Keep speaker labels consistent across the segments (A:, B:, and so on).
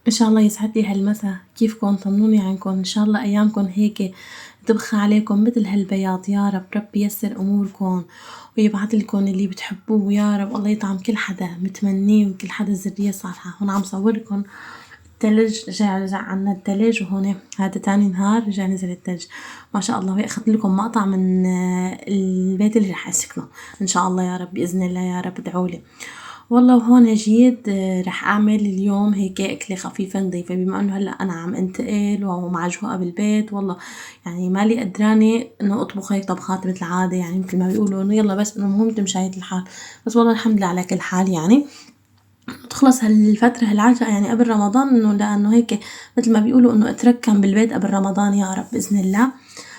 A: ان شاء الله يسعد لي هالمسا. كيفكم؟ طمنوني عنكم. ان شاء الله ايامكم هيك تبخى عليكم مثل هالبياض يا رب. ربي ييسر اموركم ويبعث لكم اللي بتحبوه يا رب. الله يطعم كل حدا متمنيه وكل حدا ذرية صالحة. هون عم صوركم التلج، رجع عنا التلج، وهون هذا تاني نهار رجع نزل التلج ما شاء الله. وهي اخذت لكم مقطع من البيت اللي رح اسكنه ان شاء الله يا رب باذن الله يا رب. ادعولي والله. وهون جيت رح اعمل اليوم هيك اكله خفيفه نظيفه، بما انه هلا انا عم انتقل ومعجوقه بالبيت. والله يعني مالي قدرانه انه اطبخ هيك طبخات مثل العاده، يعني مثل ما بيقولوا انه يلا بس انه المهم تمشي الحال. بس والله الحمد لله على كل حال. يعني تخلص هالفترة هالعجقة يعني قبل رمضان، انه لانه هيك مثل ما بيقولوا انه اتركن بالبيت قبل رمضان يا رب باذن الله.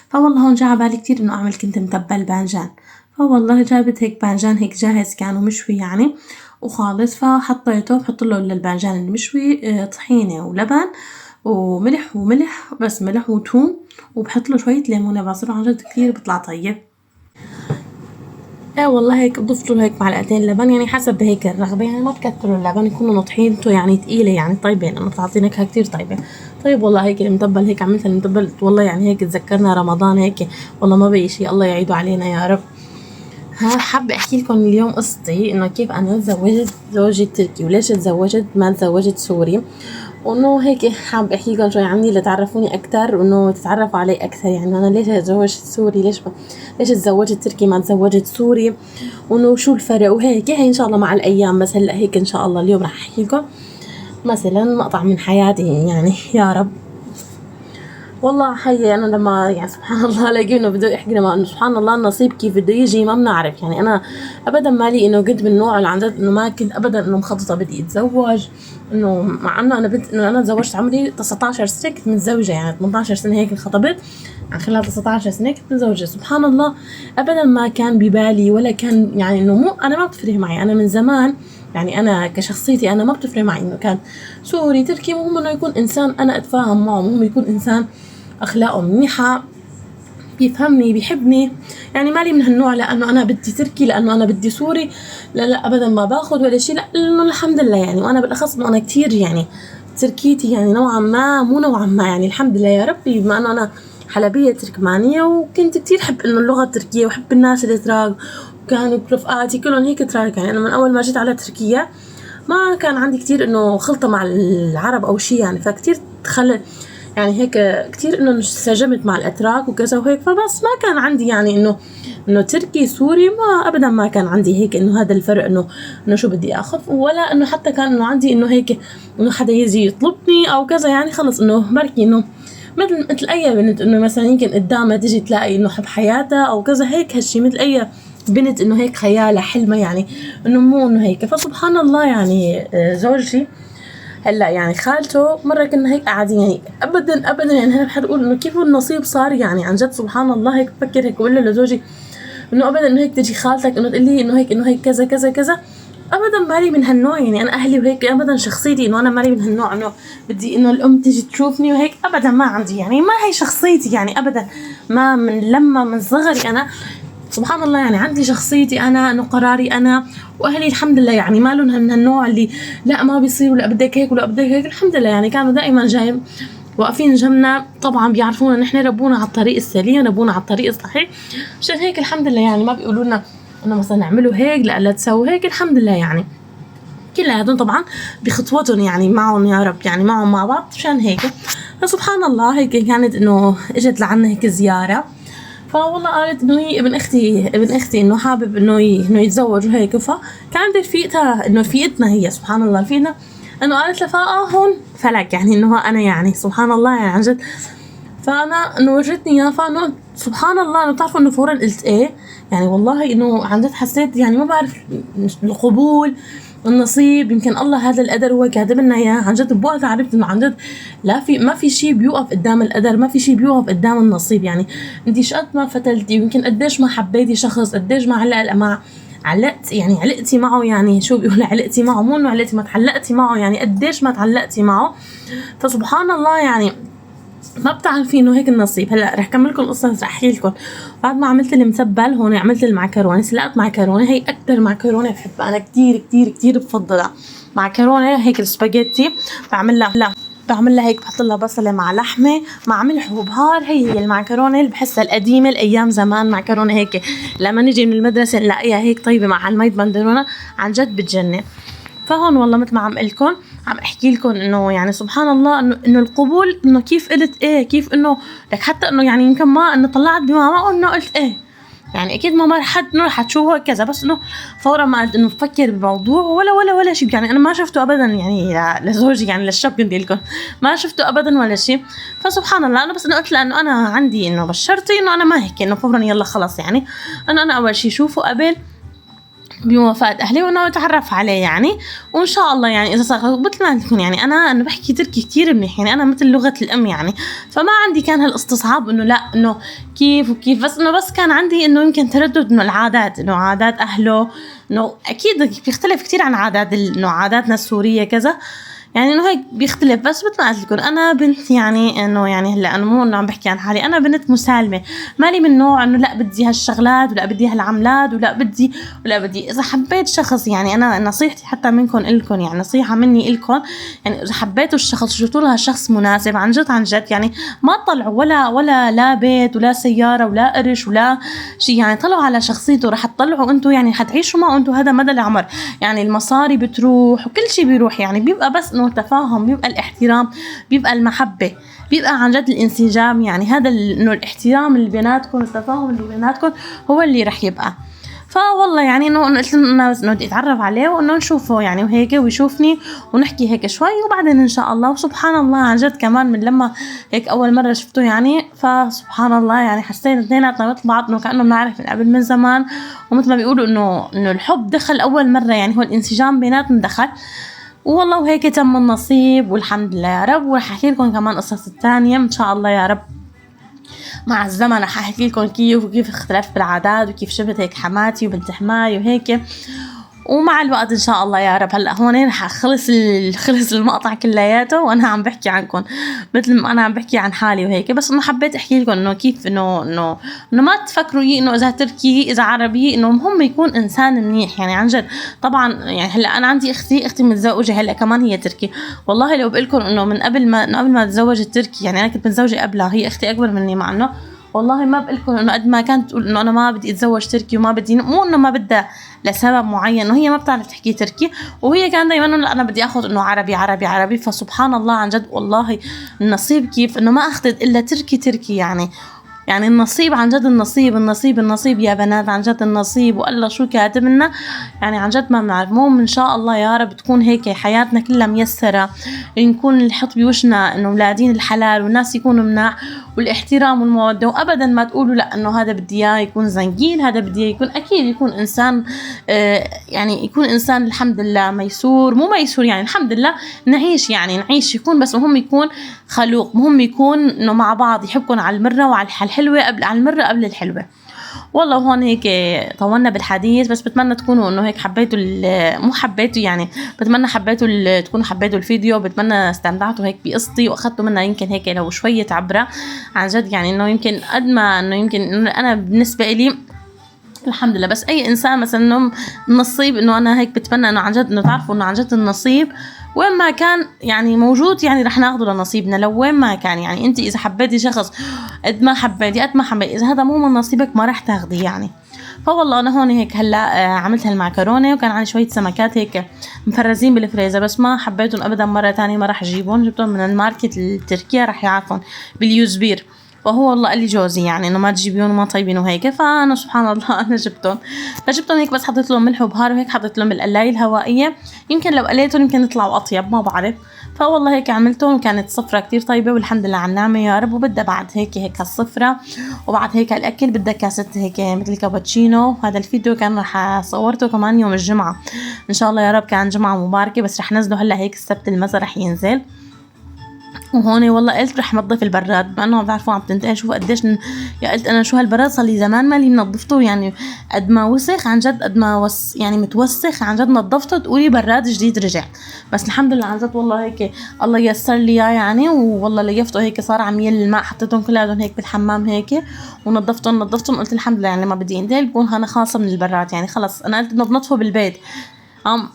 A: فوالله هون جا بالي كتير انه اعمل كنت متبل بانجان. فوالله جابت هيك بانجان هيك جاهز كان ومشوي يعني وخالص. فحطيته بحط له للبانجان المشوي طحينة ولبن وملح بس ملح وثوم، وبحط له شوية ليمونة بعصره عن جد كتير بيطلع طيب. ايه والله هيك ضفت له هيك معلقتين لبن، يعني حسب هيك الرغبة، يعني ما تكتروا اللبن، يكونوا طحينته يعني تقيلة يعني طيبة، لأنه بتعطي نكهة كتير طيبة. طيب والله هيك المتبل هيك عملت المتبل والله يعني هيك تذكرنا رمضان هيك. والله ما بقي شي، الله يعيده علينا يا رب. ها حابة احكي لكم اليوم قصتي انه كيف انا تزوجت زوجي تركي وليش تزوجت ما تزوجت سوري. وانه هيك حابة احكي لكم شوي عني لتعرفوني اكثر وانه تتعرفوا علي اكثر. يعني انا ليش تزوجت سوري، ليش تزوجت تركي ما تزوجت سوري، وانه شو الفرق وهيك. هي ان شاء الله مع الايام. بس هلا هيك ان شاء الله اليوم راح احكي لكم مثلا مقطع من حياتي يعني يا رب. والله حقيقي انا لما يعني سبحان الله الاقي انه بده يحكي لما انه سبحان الله النصيب كيف بده يجي ما بنعرف. يعني انا ابدا مالي انه قد من النوع اللي عن جد انه ما كنت ابدا انه مخططه بدي اتزوج. انه مع انه انا بنت انه انا تزوجت عمري 19 سنه، كنت متزوجه يعني 18 سنه هيك انخطبت، عن خلال 19 سنه كنت متزوجه. سبحان الله ابدا ما كان ببالي ولا كان يعني انه مو انا ما بتفرق معي. انا من زمان يعني انا كشخصيتي انا ما بتفرق معي انه كان سوري تركي، مهم انه يكون انسان انا اتفاهم معه، مهم يكون انسان اخلاقه منيحه بيفهمني بيحبني. يعني مالي من هالنوع لانه انا بدي تركي لانه انا بدي سوري، لا لا ابدا ما باخذ ولا شيء. لا انه الحمد لله يعني. وانا بالاخص انه انا كتير يعني تركيتي يعني نوعا ما مو نوعا ما يعني الحمد لله يا ربي، بما انه انا حلبيه تركمانيه وكنت كتير حب انه اللغه التركيه وحب الناس الاتراك، وكانوا رفقاتي كلهم هيك اتراك. يعني انا من اول ما جيت على تركيا ما كان عندي كتير انه خلطه مع العرب او شيء يعني، فكتير تخلت يعني هيك كتير انه انسجمت مع الاتراك وكذا وهيك. فبس ما كان عندي يعني انه تركي سوري، ما ابدا ما كان عندي هيك انه هذا الفرق انه شو بدي اخذ، ولا انه حتى كان انه عندي انه هيك انه حدا يجي يطلبني او كذا. يعني خلص انه بركي انه مثل اي بنت انه مثلا يمكن قدامها تجي تلاقي انه حب حياتها او كذا هيك هالشي مثل اي بنت انه هيك خيالها حلمها يعني انه مو انه هيك. فسبحان الله يعني زوجي هلا يعني خالته مره كنا هيك قاعدين يعني ابدا يعني انا بحب اقول انه كيف النصيب صار يعني عن جد سبحان الله. هيك بفكر هيك بقول له لزوجي انه ابدا انه هيك تجي خالتك انه تقول لي انه هيك كذا كذا كذا. ابدا مالي من هالنوع يعني انا اهلي وهيك ابدا شخصيتي انه انا مالي من هالنوع انه بدي انه الام تيجي تشوفني وهيك ابدا ما عندي يعني ما هي شخصيتي يعني ابدا. ما من لما من صغري انا سبحان الله يعني عندي شخصيتي انا انه قراري انا، واهلي الحمد لله يعني ما لهم من هالنوع اللي لا ما بيصير ولا بدك هيك ولا بدك هيك. الحمد لله يعني كانوا دائما جاي واقفين جنبنا، طبعا بيعرفونا نحن ربونا على الطريق السليم ربونا على الطريق الصحيح. عشان هيك الحمد لله يعني ما بيقولوا لنا انه مثلا اعملوا هيك لا تسووا هيك. الحمد لله يعني كلياتهم طبعا بخطوتهم يعني معهم يا رب يعني معهم مع بعض مشان هيك. فسبحان الله هيك كانت انه اجت لعنا هيك زياره. فوالله قالت انه هي ابن اختي انه حابب انه يتزوج وهيك. فكانت رفيقتها انه رفيقتنا هي سبحان الله رفيقتنا انه قالت لها هون فلك يعني انه انا يعني سبحان الله يعني عن جد. فانا انه ورجتني اياه فانه سبحان الله انه بتعرفوا انه فورا قلت ايه يعني والله انه عن جد حسيت يعني ما بعرف القبول النصيب يمكن الله هذا القدر هو كاتب لنا اياه. عن جد بوقتها عرفت انه عن جد ما في شيء بيوقف قدام القدر، ما في شيء بيوقف قدام النصيب. يعني انت شقد ما فتلتي يمكن قديش ما حبيتي شخص قديش ما علقتي معه يعني شو بيقول علقتي معه مو انه علقتي ما تعلقتي معه يعني قديش ما تعلقتي معه. فسبحان الله يعني ما بتعرفي انه هيك النصيب. هلا رح كمل لكم القصه رح احكي لكم. بعد ما عملت المسبل هون عملت المعكرونه، سلقت معكرونه. هي اكثر معكرونه بحبها انا كتير كتير كتير بفضلها معكرونه هيك السباجيتي، بعمل لها هيك، بحط لها بصله مع لحمه مع ملح وبهار. هي المعكرونه اللي بحسها القديمه الايام زمان، معكرونه هيك لما نيجي من المدرسه نلاقيها هيك طيبه مع المي بندرونه، عن جد بتجنن. فهون والله مثل ما عم قلكم، عم احكي لكم انه يعني سبحان الله انه القبول، انه كيف قلت ايه، كيف انه لك حتى انه يعني يمكن ما انه طلعت بماما انه قلت ايه، يعني اكيد ما حد انه رح تشوفه كذا، بس انه فورا ما انه بفكر بموضوع ولا شيء. يعني انا ما شفته ابدا، يعني لزوجي يعني للشاب كنت لكم ما شفته ابدا ولا شيء. فسبحان الله انا بس انه قلت له انه انا عندي انه بشرتي انه انا ما هيك، انه فورا يلا خلص، يعني انا اول شيء شوفه قبل بموافقة أهلي وإنه أتعرف عليه يعني، وإن شاء الله يعني إذا صار مثل ما تكون. يعني أنا بحكي تركي كتير منيح، يعني أنا مثل لغة الأم يعني، فما عندي كان هالاستصعاب إنه لا إنه كيف وكيف، بس إنه بس كان عندي إنه يمكن تردد إنه العادات، إنه عادات أهله إنه أكيد بيختلف كتير عن عادات إنه عاداتنا السورية كذا، يعني انه هيك بيختلف. بس مثل ما قلت لكم انا بنت، يعني انه يعني هلا انا مو انه عم بحكي عن حالي، انا بنت مسالمه، مالي من نوع انه لا بدي هالشغلات ولا بدي هالعملات ولا بدي اذا حبيت شخص، يعني انا نصيحتي حتى منكم لكم، يعني نصيحه مني لكم، يعني اذا حبيتوا الشخص شفتوا لها شخص مناسب عن جد يعني ما تطلعوا ولا لا بيت ولا سياره ولا قرش ولا شيء، يعني طلعوا على شخصيته، رح تطلعوا انتم يعني حتعيشوا معه انتم هذا مدى العمر. يعني المصاري بتروح وكل شيء بيروح، يعني بيبقى بس انه التفاهم، بيبقى الاحترام، بيبقى المحبة، بيبقى عن جد الانسجام. يعني هذا انه الاحترام اللي بيناتكم، التفاهم اللي بيناتكم هو اللي رح يبقى. فوالله يعني انه قلت له انه بدي اتعرف عليه وانه نشوفه يعني وهيك، ويشوفني ونحكي هيك شوي وبعدين ان شاء الله. وسبحان الله عن جد كمان من لما هيك اول مره شفته يعني، فسبحان الله يعني حسينا اثنيناتنا مثل بعض، انه كانه بنعرف من قبل من زمان. ومثل ما بيقولوا انه الحب دخل اول مره، يعني هو الانسجام بيناتنا دخل. والله وهيك تم النصيب والحمد لله يا رب. ورح احكي لكم كمان قصص الثانيه ان شاء الله يا رب مع الزمن، رح احكي لكم كيف اختلاف بالعادات، وكيف شفت هيك حماتي وبنت حماي وهيك، ومع الوقت ان شاء الله يا رب. هلا هون رح خلص المقطع كلياته وانا عم بحكي عنكم مثل ما انا عم بحكي عن حالي وهيك، بس انه حبيت احكي لكم انه كيف انه ما تفكروا انه اذا تركي اذا عربي انه مهم يكون انسان منيح، يعني عن جد. طبعا يعني هلا انا عندي اختي متزوجه هلا كمان هي تركي، والله لو بقول لكم انه من قبل ما تزوجت تركي، يعني انا كنت متزوجه قبلها، هي اختي اكبر مني، مع انه والله ما بقولكم انه قد ما كانت تقول انه انا ما بدي اتزوج تركي وما بدي، مو انه ما بدها لسبب معين، انه هي ما بتعرف تحكي تركي، وهي كان دائما انه انا بدي اخذ انه عربي. فسبحان الله عن جد والله النصيب كيف انه ما اخذت الا تركي يعني النصيب عن جد، النصيب يا بنات، عن جد النصيب، والله شو كاتب لنا يعني عن جد ما بنعرف. المهم ان شاء الله يا رب تكون هيك حياتنا كلها ميسره، نكون الحط بوشنا انه ولادين الحلال والناس يكونوا مناح، والاحترام والموده، وابدا ما تقولوا لا انه هذا بدي اياه يكون زنجين، هذا بدي اياه يكون، اكيد يكون انسان يعني يكون انسان الحمد لله ميسور، مو ميسور يعني الحمد لله نعيش يكون، بس مهم يكون خلوق، مهم يكون انه مع بعض يحبكم على المره وعلى الحلوه على المره قبل الحلوه. والله هون هيك طولنا بالحديث، بس بتمنى تكونوا انه هيك حبيتوا مو حبيتوا يعني، بتمنى تكونوا حبيتوا الفيديو، بتمنى استمتعتوا هيك بقصتي واخذتوا منها يمكن هيك لو شويه عبره عن جد. يعني انه يمكن قد ما انه يمكن إنه انا بالنسبه لي الحمد لله، بس اي انسان مثلا انه نصيب، انه انا هيك بتمنى انه عن جد انه تعرفوا انه عن جد النصيب وين ما كان يعني موجود، يعني رح ناخذه لنصيبنا لو وين ما كان. يعني انت اذا حبيتي شخص قد ما حبيتي اذا هذا مو من نصيبك ما رح تاخذيه يعني. فوالله انا هون هيك هلا عملت هالمعكرونه، وكان عندي شويه سمكات هيك مفرزين بالفريزر، بس ما حبيتهم ابدا، مره تانية ما رح اجيبهم، جبتهم من الماركت التركيا رح يعرفون باليوزبير. فهو والله قال لي جوزي يعني انه ما تجيبيهم وما طيبين وهيك، فانا سبحان الله انا جبتهم هيك، بس حطيت لهم ملح وبهار وهيك، حطيت لهم بالقلايه الهوائيه، يمكن لو قليتهم يمكن يطلعوا اطيب ما بعرف. فوالله هيك عملتهم، وكانت صفرة كتير طيبة والحمد لله على النعمة يا رب. وبدها بعد هيك الصفرة، وبعد هيك الأكل بدها كاسة هيك مثل كابتشينو. هذا الفيديو كان رح صورته كمان يوم الجمعة إن شاء الله يا رب، كان جمعة مباركة، بس رح نزله هلا هيك السبت المساء رح ينزل. وهون والله قلت رح نظف البراد، بما انه بتعرفوا عم تنتهي، شوفوا قديش يا قلت انا شو هالبراد صار لي زمان ما لي منظفته، يعني قد ما وسخ عن جد، قد ما يعني متوسخ عن جد، نظفته تقولي براد جديد رجع. بس الحمد لله عن جد والله هيك الله ييسر لي اياه يعني، والله ليفته هيك صار عم يل الماء، حطيتهم كلهم هيك بالحمام هيك ونظفتهم قلت الحمد لله، يعني لما بدي انتهي بكون انا خالصه من البراد، يعني خلص انا قلت انه بنظفه بالبيت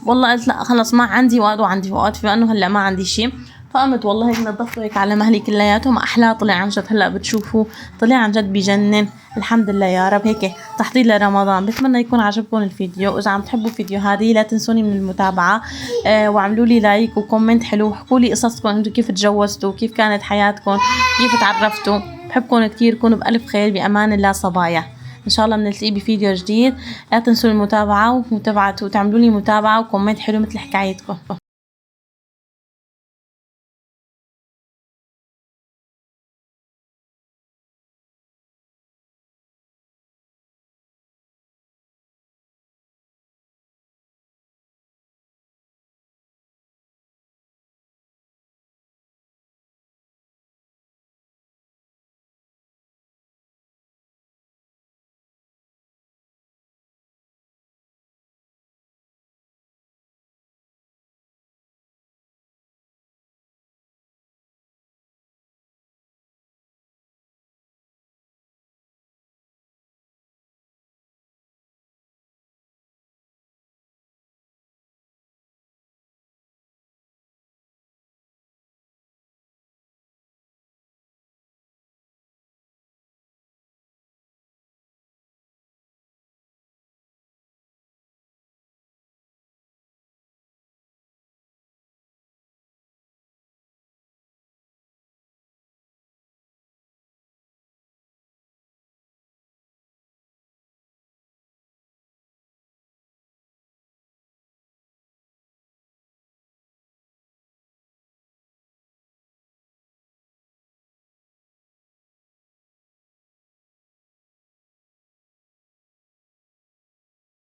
A: والله قلت لا خلص ما عندي وقت وعندي وقت، فانه هلا ما عندي شيء، فقمت والله هيك نظفته هيك على مهلي كلياتهم. احلاه طلع عن جد، هلا بتشوفوا طلع عن جد بجنن. الحمد لله يا رب. هيك تحضير لرمضان. بتمنى يكون عجبكم الفيديو. واذا عم تحبوا الفيديو هذه لا تنسوني من المتابعه، وعملوا لي لايك وكومنت حلو. حكوا لي قصصكم انتم كيف تجوزتوا، كيف كانت حياتكم، كيف تعرفتوا. بحبكم كتير. كونوا بألف خير. بأمان الله صبايا. ان شاء الله بنلتقي بفيديو جديد. لا تنسوا المتابعه وتعملوا لي متابعه وكومنت حلو مثل حكايتكم.